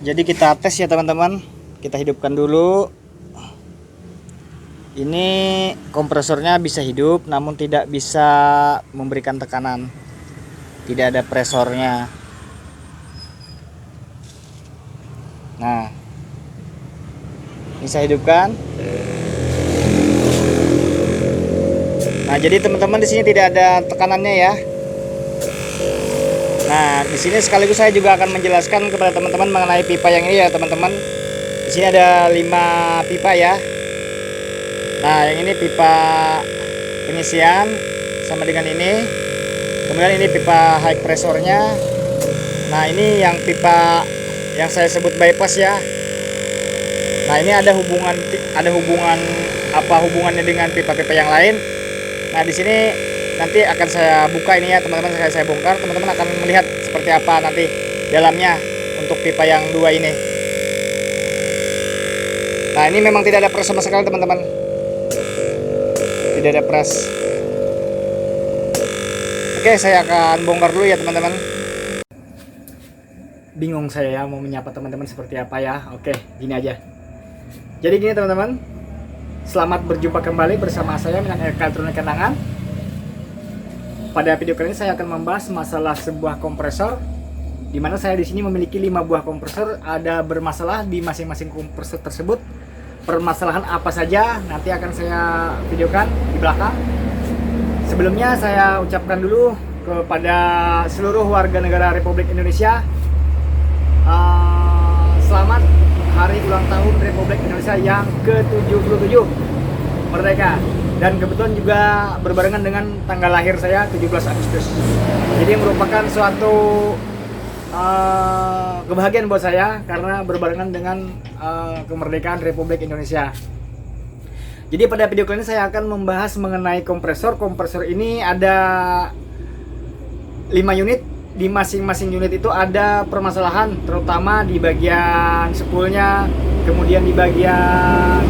Jadi kita tes ya teman-teman. Kita hidupkan dulu. Ini kompresornya bisa hidup namun tidak bisa memberikan tekanan. Tidak ada presornya. Nah, ini saya hidupkan. Nah, jadi teman-teman di sini tidak ada tekanannya ya. Nah, di sini sekaligus saya juga akan menjelaskan kepada teman-teman mengenai pipa yang ini ya teman-teman. Di sini ada 5 pipa ya. Nah, yang ini pipa pengisian sama dengan ini. Kemudian ini pipa high pressornya. Nah, ini yang pipa yang saya sebut bypass ya. Nah, ini ada hubungan apa hubungannya dengan pipa-pipa yang lain. Nah, di sini nanti akan saya buka ini ya teman-teman, saya bongkar. Teman-teman akan melihat seperti apa nanti dalamnya untuk pipa yang 2 ini. Nah, ini memang tidak ada press sama sekali teman-teman. Tidak ada press. Oke, saya akan bongkar dulu ya teman-teman. Bingung saya ya mau menyapa teman-teman seperti apa ya. Oke, gini aja. Jadi gini teman-teman, selamat berjumpa kembali bersama saya dengan Elektronik Kenangan. Pada video kali ini saya akan membahas masalah sebuah kompresor, di mana saya di sini memiliki 5 buah kompresor, ada bermasalah di masing-masing kompresor tersebut. Permasalahan apa saja nanti akan saya videokan di belakang. Sebelumnya saya ucapkan dulu kepada seluruh warga negara Republik Indonesia, selamat hari ulang tahun Republik Indonesia yang ke-77 Merdeka. Dan kebetulan juga berbarengan dengan tanggal lahir saya 17 Agustus. Jadi merupakan suatu kebahagiaan buat saya karena berbarengan dengan kemerdekaan Republik Indonesia. Jadi pada video kali ini saya akan membahas mengenai kompresor. Kompresor ini ada 5 unit. Di masing-masing unit itu ada permasalahan, terutama di bagian spoolnya, kemudian di bagian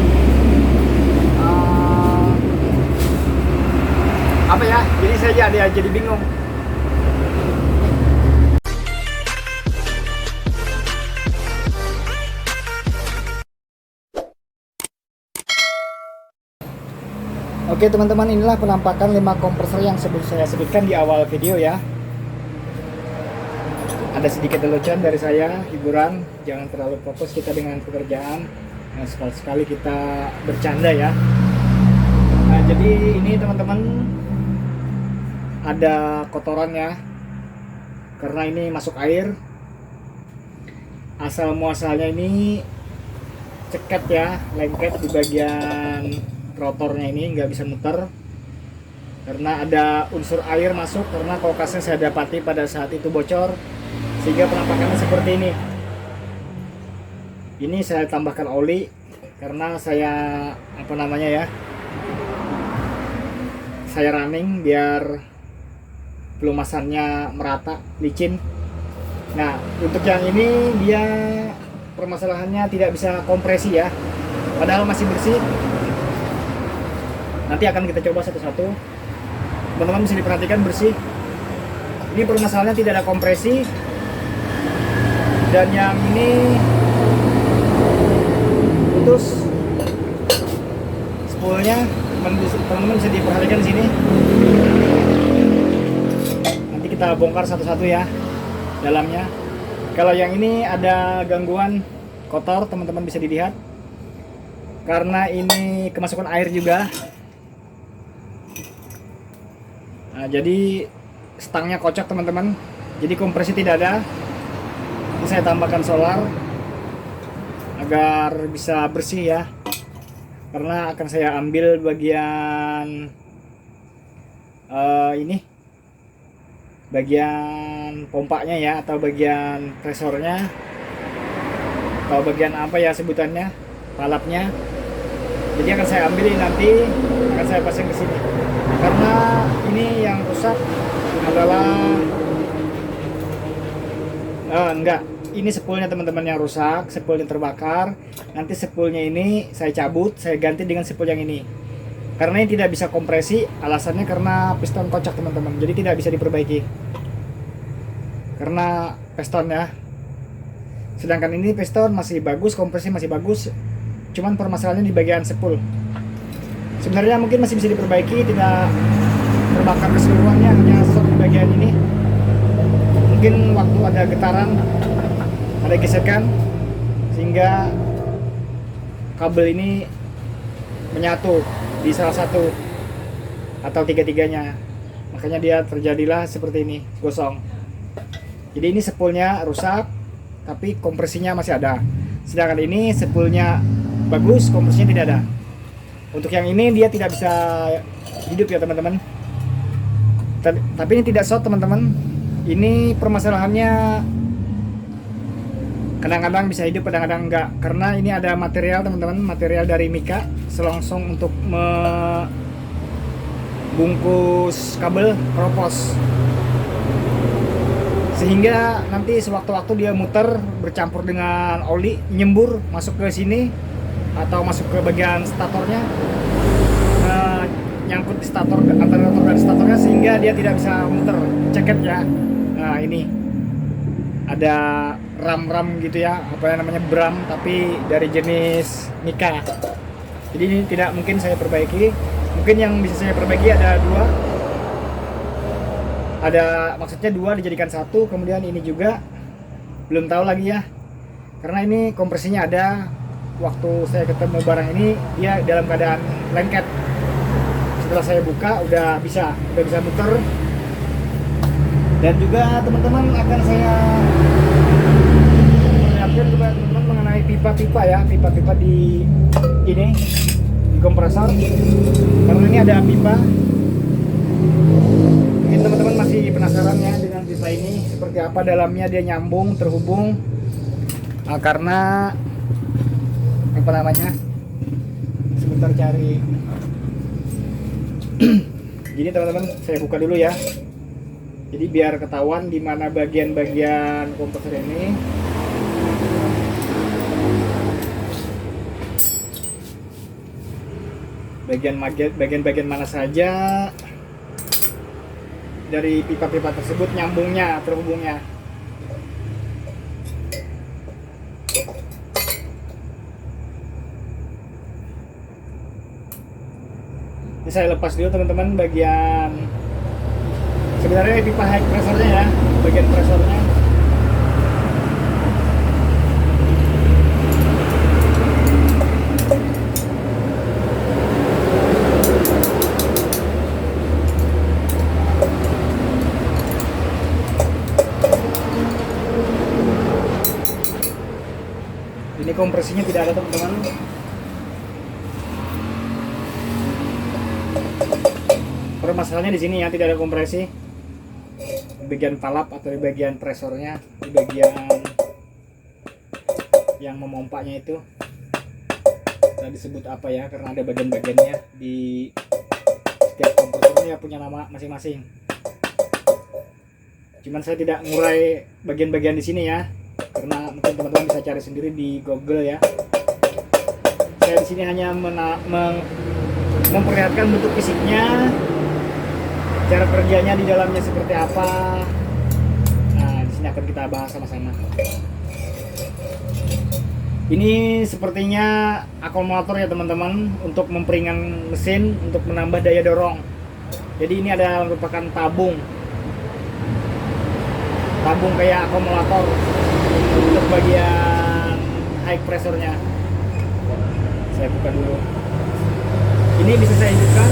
apa ya, jadi saya jadi bingung. Oke teman-teman, inilah penampakan 5 kompresor yang saya sebutkan di awal video ya. Ada sedikit lelucon dari saya, hiburan, jangan terlalu fokus kita dengan pekerjaan. Nah, sekali-sekali kita bercanda ya. Nah, jadi ini teman-teman ada kotorannya karena ini masuk air. Asal muasalnya ini ceket ya, lengket di bagian rotornya ini, nggak bisa muter karena ada unsur air masuk, karena kulkasnya saya dapati pada saat itu bocor sehingga penampakannya seperti ini. Ini saya tambahkan oli karena saya saya running biar pelumasannya merata, licin. Nah, untuk yang ini dia permasalahannya tidak bisa kompresi ya, padahal masih bersih. Nanti akan kita coba satu-satu. Teman-teman bisa diperhatikan bersih. Ini permasalahannya tidak ada kompresi. Dan yang ini putus spoolnya. Teman-teman bisa diperhatikan sini. Nanti kita bongkar satu-satu ya dalamnya. Kalau yang ini ada gangguan kotor, teman-teman bisa dilihat. Karena ini kemasukan air juga. Nah, jadi stangnya kocak teman-teman, jadi kompresi tidak ada. Ini saya tambahkan solar agar bisa bersih ya, karena akan saya ambil bagian ini bagian pompanya ya, atau bagian presornya, atau bagian apa ya sebutannya, palapnya. Jadi akan saya ambil nanti, akan saya pasang ke sini. Karena ini yang rusak adalah ini spoolnya teman-teman yang rusak, spoolnya terbakar. Nanti spoolnya ini saya cabut, saya ganti dengan spool yang ini. Karena ini tidak bisa kompresi, alasannya karena piston kocak teman-teman, jadi tidak bisa diperbaiki. Karena piston ya. Sedangkan ini piston masih bagus, kompresi masih bagus, cuman permasalahannya di bagian spool. Sebenarnya mungkin masih bisa diperbaiki, tidak terbakar keseluruhannya, hanya short di bagian ini. Mungkin waktu ada getaran, ada gesekan, sehingga kabel ini menyatu di salah satu atau tiga-tiganya, makanya dia terjadilah seperti ini, gosong. Jadi ini spoolnya rusak, tapi kompresinya masih ada. Sedangkan ini spoolnya bagus, kompresinya tidak ada. Untuk yang ini dia tidak bisa hidup ya teman-teman. Tapi ini tidak short teman-teman. Ini permasalahannya kadang-kadang bisa hidup, kadang-kadang enggak, karena ini ada material teman-teman, material dari mika selongsong untuk membungkus kabel kropos, sehingga nanti sewaktu-waktu dia muter bercampur dengan oli, nyembur masuk ke sini atau masuk ke bagian statornya, nyangkut di stator, antara rotor dan statornya, sehingga dia tidak bisa muter, ceket ya. Nah ini ada ram gitu ya, apa yang namanya bram, tapi dari jenis mika. Jadi ini tidak mungkin saya perbaiki. Mungkin yang bisa saya perbaiki ada dua, maksudnya dua dijadikan satu. Kemudian ini juga belum tahu lagi ya, karena ini kompresinya ada. Waktu saya ketemu barang ini dia dalam keadaan lengket. Setelah saya buka udah bisa muter. Dan juga teman-teman akan saya perlihatkan kepada teman-teman mengenai pipa-pipa ya, pipa-pipa di ini, di kompresor. Karena ini ada pipa. Mungkin teman-teman masih penasaran ya dengan pipa ini seperti apa dalamnya, dia nyambung, terhubung. Nah, karena apa namanya? Sebentar cari. Jadi teman-teman saya buka dulu ya. Jadi biar ketahuan di mana bagian-bagian kompresor ini. Bagian-bagian mana saja dari pipa-pipa tersebut nyambungnya, terhubungnya. Ini saya lepas dulu teman-teman bagian, sebenarnya pipa high pressornya ya, bagian pressornya. Ini kompresinya tidak ada teman-teman. Permasalahannya di sini ya, tidak ada kompresi. Di bagian palap atau di bagian presornya, di bagian yang memompanya itu, nah disebut apa ya, karena ada bagian-bagiannya di setiap kompresornya punya nama masing-masing. Cuman saya tidak ngurai bagian-bagian di sini ya, karena mungkin teman-teman bisa cari sendiri di Google ya. Saya di sini hanya memperlihatkan bentuk fisiknya, cara kerjanya di dalamnya seperti apa. Nah, di sini akan kita bahas sama-sama. Ini sepertinya akumulator ya teman-teman, untuk memperingan mesin, untuk menambah daya dorong. Jadi ini ada merupakan tabung kayak akumulator untuk bagian high pressurnya. Saya buka dulu. Ini bisa saya hidupkan.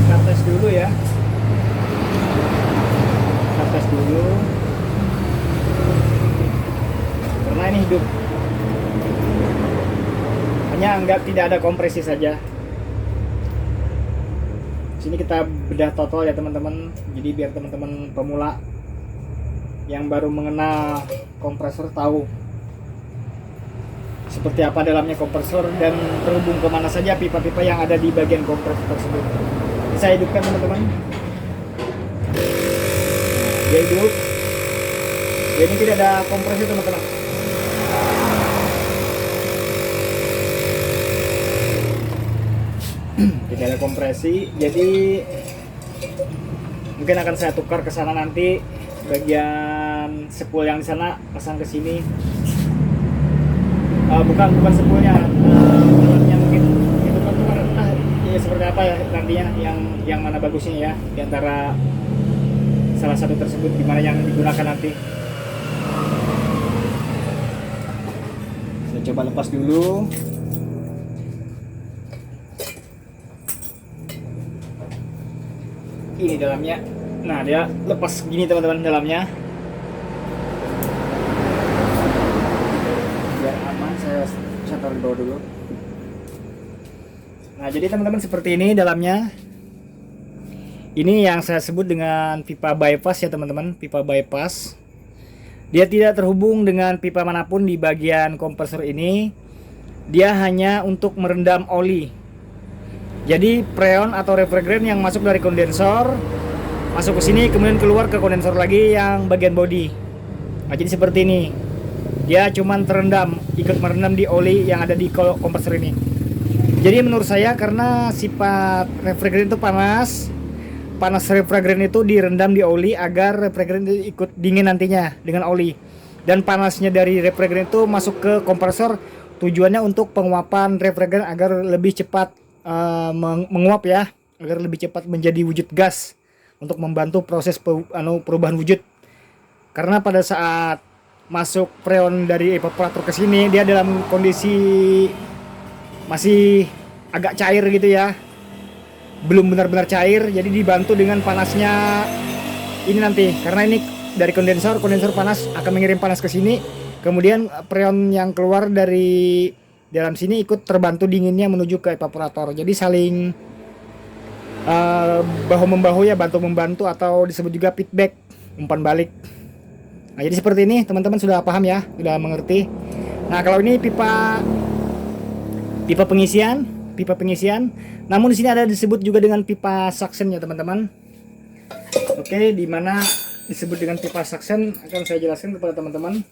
Kita tes dulu ya. Kita tes dulu. Karena ini hidup. Hanya tidak ada kompresi saja. Sini kita bedah total ya teman-teman. Jadi biar teman-teman pemula yang baru mengenal kompresor tahu seperti apa dalamnya kompresor dan terhubung kemana saja pipa-pipa yang ada di bagian kompresor tersebut. Saya hidupkan teman-teman. Dia hidup. Jadi tidak ada kompresi teman-teman. Tidak ada kompresi. Jadi mungkin akan saya tukar ke sana nanti bagian spool yang di sana pasang ke sini. Bukan spoolnya, yang mungkin itu kan ya seperti apa ya nantinya, yang mana bagusnya ya di antara salah satu tersebut, gimana yang digunakan nanti. Saya coba lepas dulu. Ini dalamnya. Nah, dia lepas gini teman-teman dalamnya. Biar aman, saya taruh di bawah dulu. Nah, jadi teman-teman seperti ini dalamnya. Ini yang saya sebut dengan pipa bypass ya teman-teman, pipa bypass. Dia tidak terhubung dengan pipa manapun di bagian kompresor ini. Dia hanya untuk merendam oli. Jadi freon atau refrigerant yang masuk dari kondensor masuk ke sini, kemudian keluar ke kondensor lagi yang bagian body. Nah, jadi seperti ini. Dia cuman terendam, ikut merendam di oli yang ada di kompresor ini. Jadi menurut saya karena sifat refrigerant itu panas refrigerant itu direndam di oli agar refrigerant itu ikut dingin nantinya dengan oli. Dan panasnya dari refrigerant itu masuk ke kompresor, tujuannya untuk penguapan refrigerant agar lebih cepat menguap ya, agar lebih cepat menjadi wujud gas untuk membantu proses perubahan wujud. Karena pada saat masuk freon dari evaporator ke sini, dia dalam kondisi masih agak cair gitu ya, belum benar-benar cair. Jadi dibantu dengan panasnya ini nanti, karena ini dari kondensor panas akan mengirim panas ke sini, kemudian freon yang keluar dari dalam sini ikut terbantu dinginnya menuju ke evaporator. Jadi saling bahu membahu ya, bantu membantu, atau disebut juga feedback, umpan balik. Nah, jadi seperti ini teman-teman sudah paham ya, sudah mengerti. Nah, kalau ini pipa pengisian. Namun di sini ada disebut juga dengan pipa suction ya teman-teman. Oke, di mana disebut dengan pipa suction akan saya jelaskan kepada teman-teman.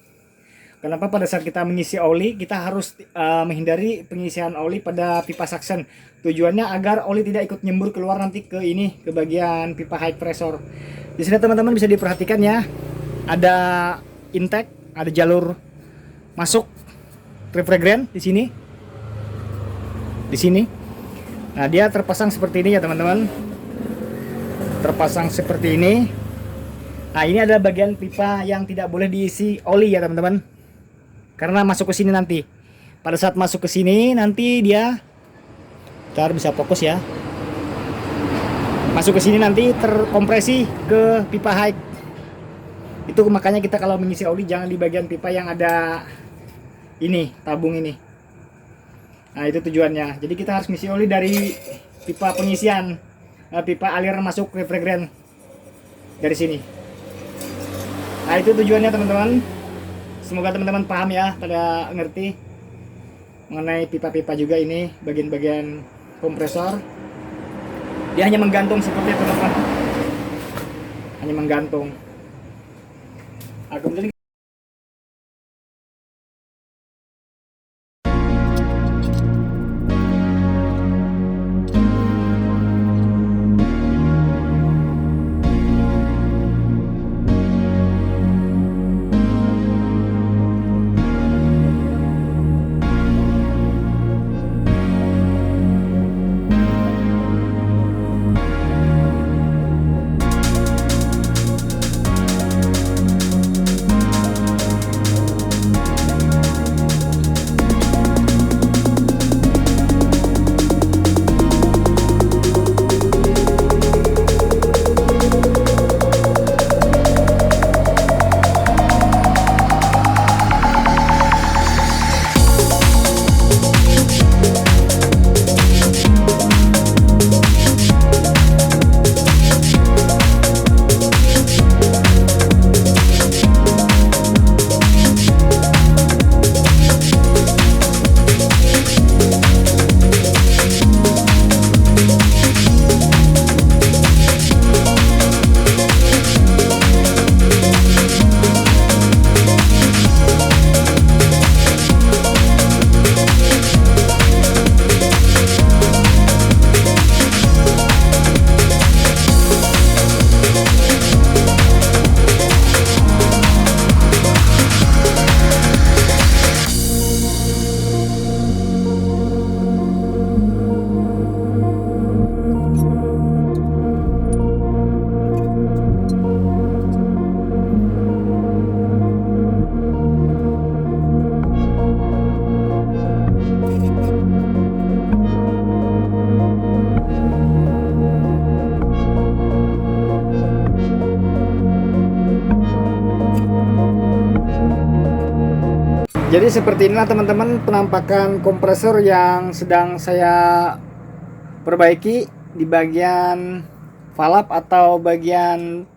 Kenapa pada saat kita mengisi oli kita harus menghindari pengisian oli pada pipa suction. Tujuannya agar oli tidak ikut nyembur keluar nanti ke ini, ke bagian pipa high pressure. Di sini teman-teman bisa diperhatikan ya, ada intake, ada jalur masuk refrigerant di sini. Nah, dia terpasang seperti ini ya teman-teman. Terpasang seperti ini. Nah, ini adalah bagian pipa yang tidak boleh diisi oli ya teman-teman. Karena masuk ke sini nanti. Pada saat masuk ke sini nanti dia, ntar bisa fokus ya. Masuk ke sini nanti terkompresi ke pipa high. Itu makanya kita kalau mengisi oli jangan di bagian pipa yang ada ini, tabung ini. Nah, itu tujuannya. Jadi kita harus ngisi oli dari pipa pengisian, pipa aliran masuk refrigerant dari sini. Nah, itu tujuannya teman-teman. Semoga teman-teman paham ya, pada ngerti mengenai pipa-pipa juga ini, bagian-bagian kompresor. Dia hanya menggantung seperti itu teman-teman. Hanya menggantung. Nah, kemudian Jadi seperti inilah teman-teman penampakan kompresor yang sedang saya perbaiki di bagian valve atau bagian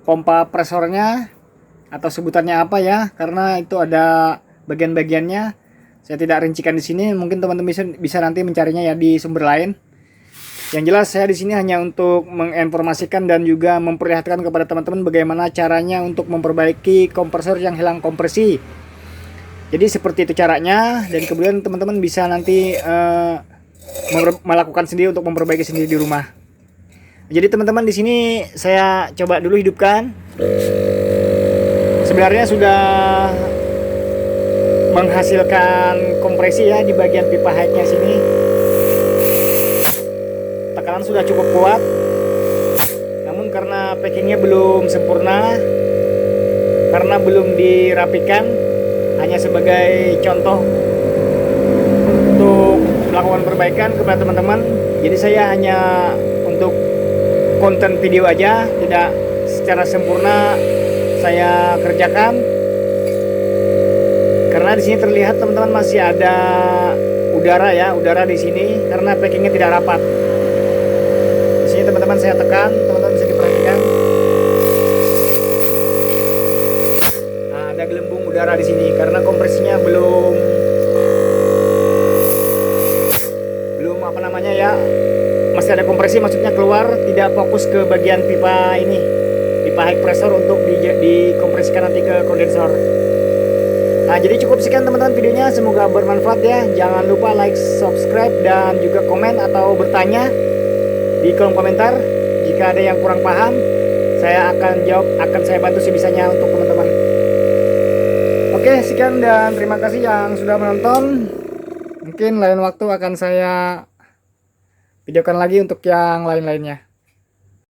pompa presornya, atau sebutannya apa ya, karena itu ada bagian-bagiannya. Saya tidak rincikan di sini, mungkin teman-teman bisa nanti mencarinya ya di sumber lain. Yang jelas saya di sini hanya untuk menginformasikan dan juga memperlihatkan kepada teman-teman bagaimana caranya untuk memperbaiki kompresor yang hilang kompresi. Jadi seperti itu caranya, dan kemudian teman-teman bisa nanti melakukan sendiri untuk memperbaiki sendiri di rumah. Jadi teman-teman di sini saya coba dulu hidupkan. Sebenarnya sudah menghasilkan kompresi ya di bagian pipa headnya sini. Tekanan sudah cukup kuat. Namun karena packingnya belum sempurna, karena belum dirapikan, hanya sebagai contoh untuk melakukan perbaikan kepada teman-teman. Jadi saya hanya untuk konten video aja, tidak secara sempurna saya kerjakan. Karena di sini terlihat teman-teman masih ada udara ya, udara di sini karena packingnya tidak rapat. Di sini teman-teman saya tekan, teman-teman bisa diperhatikan. Ada gelembung udara di sini karena kompresinya belum apa namanya ya, masih ada kompresi, maksudnya keluar, tidak fokus ke bagian pipa ini, pipa high pressure untuk dikompresikan nanti ke kondensor. Nah, jadi cukup sekian teman-teman videonya, semoga bermanfaat ya. Jangan lupa like, subscribe, dan juga komen atau bertanya di kolom komentar. Jika ada yang kurang paham, saya akan jawab, akan saya bantu sebisanya untuk teman-teman. Oke, sekian dan terima kasih yang sudah menonton. Mungkin lain waktu akan saya videokan lagi untuk yang lain-lainnya.